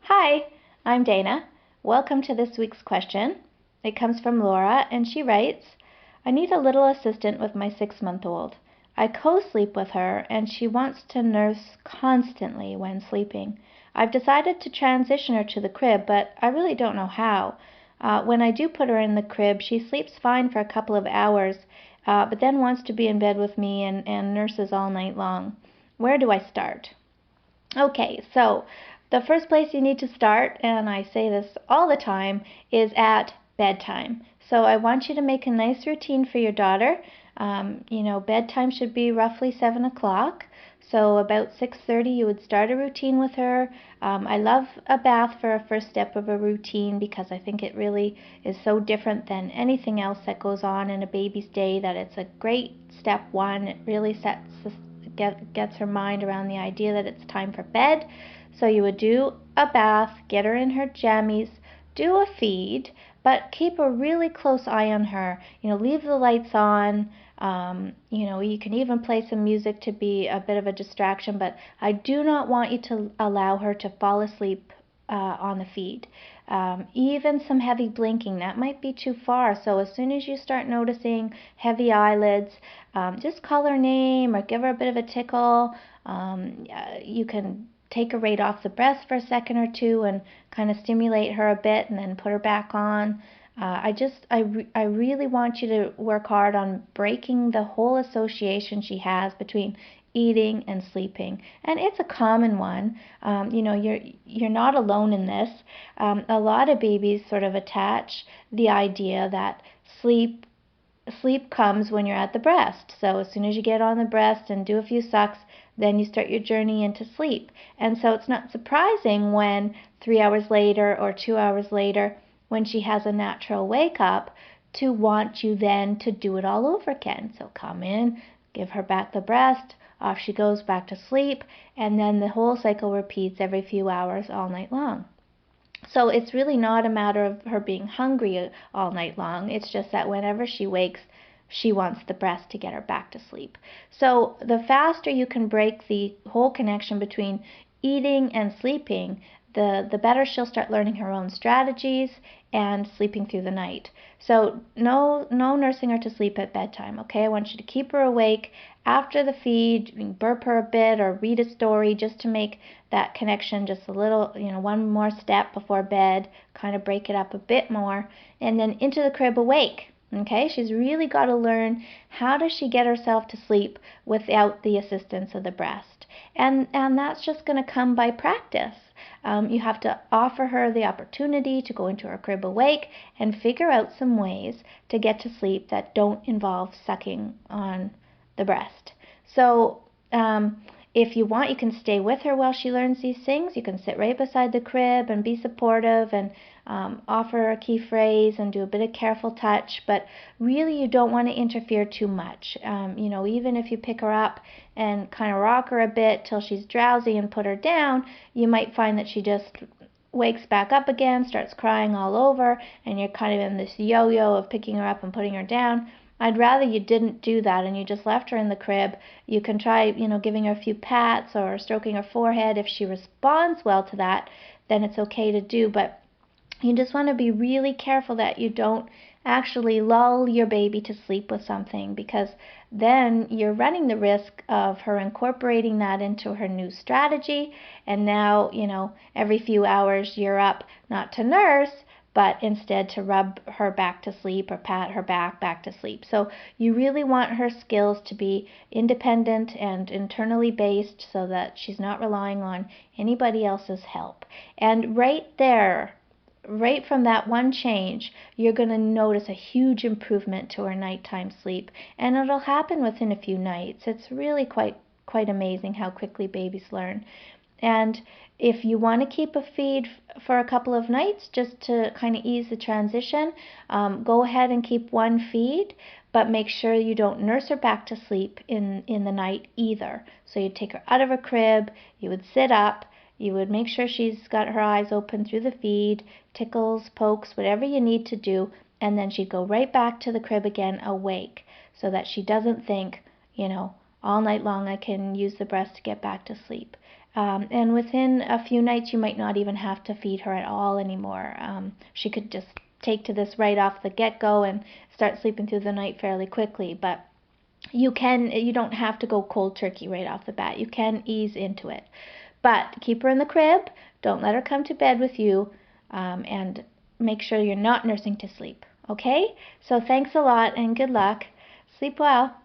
Hi, I'm Dana. Welcome to this week's question. It comes from Laura, and she writes, I need a little assistant with my 6-month-old. I co-sleep with her, and she wants to nurse constantly when sleeping. I've decided to transition her to the crib, but I really don't know how. When I do put her in the crib, she sleeps fine for a couple of hours, but then wants to be in bed with me and nurses all night long. Where do I start? Okay, so the first place you need to start, and I say this all the time, is at bedtime. So I want you to make a nice routine for your daughter. Bedtime should be roughly 7 o'clock. So about 6:30 you would start a routine with her. I love a bath for a first step of a routine because I think it really is so different than anything else that goes on in a baby's day that it's a great step one. It really gets her mind around the idea that it's time for bed. So you would do a bath, get her in her jammies, do a feed, but keep a really close eye on her. Leave the lights on. You can even play some music to be a bit of a distraction, but I do not want you to allow her to fall asleep on the feed. Even some heavy blinking, that might be too far. So as soon as you start noticing heavy eyelids, just call her name or give her a bit of a tickle. You can take her right off the breast for a second or two and kind of stimulate her a bit and then put her back on. I really want you to work hard on breaking the whole association she has between eating and sleeping, and it's a common one. You're not alone in this. A lot of babies sort of attach the idea that sleep comes when you're at the breast. So as soon as you get on the breast and do a few sucks, then you start your journey into sleep. And so it's not surprising when 3 hours later or 2 hours later, when she has a natural wake up, to want you then to do it all over again. So come in, give her back the breast, off she goes back to sleep, and then the whole cycle repeats every few hours all night long. So it's really not a matter of her being hungry all night long. It's just that whenever she wakes, she wants the breast to get her back to sleep. So the faster you can break the whole connection between eating and sleeping, the better she'll start learning her own strategies and sleeping through the night. So no nursing her to sleep at bedtime, okay? I want you to keep her awake after the feed. You can burp her a bit or read a story just to make that connection just a little, one more step before bed, kind of break it up a bit more, and then into the crib awake. Okay, she's really got to learn how does she get herself to sleep without the assistance of the breast. And that's just going to come by practice. You have to offer her the opportunity to go into her crib awake and figure out some ways to get to sleep that don't involve sucking on the breast. So if you want, you can stay with her while she learns these things. You can sit right beside the crib and be supportive and offer her a key phrase and do a bit of careful touch, but really you don't want to interfere too much. Even if you pick her up and kind of rock her a bit till she's drowsy and put her down, you might find that she just wakes back up again, starts crying all over, and you're kind of in this yo-yo of picking her up and putting her down. I'd rather you didn't do that and you just left her in the crib. You can try, giving her a few pats or stroking her forehead. If she responds well to that, then it's okay to do, but you just want to be really careful that you don't actually lull your baby to sleep with something, because then you're running the risk of her incorporating that into her new strategy, and now, every few hours you're up not to nurse, but instead to rub her back to sleep or pat her back to sleep. So you really want her skills to be independent and internally based so that she's not relying on anybody else's help. And right there, right from that one change, you're going to notice a huge improvement to her nighttime sleep, and it'll happen within a few nights. It's really quite amazing how quickly babies learn. And if you want to keep a feed for a couple of nights just to kind of ease the transition, go ahead and keep one feed, but make sure you don't nurse her back to sleep in the night either. So you'd take her out of her crib, you would sit up, you would make sure she's got her eyes open through the feed, tickles, pokes, whatever you need to do, and then she'd go right back to the crib again awake, so that she doesn't think, all night long I can use the breast to get back to sleep. And within a few nights, you might not even have to feed her at all anymore. She could just take to this right off the get-go and start sleeping through the night fairly quickly. But you don't have to go cold turkey right off the bat. You can ease into it. But keep her in the crib. Don't let her come to bed with you. And make sure you're not nursing to sleep. Okay? So thanks a lot and good luck. Sleep well.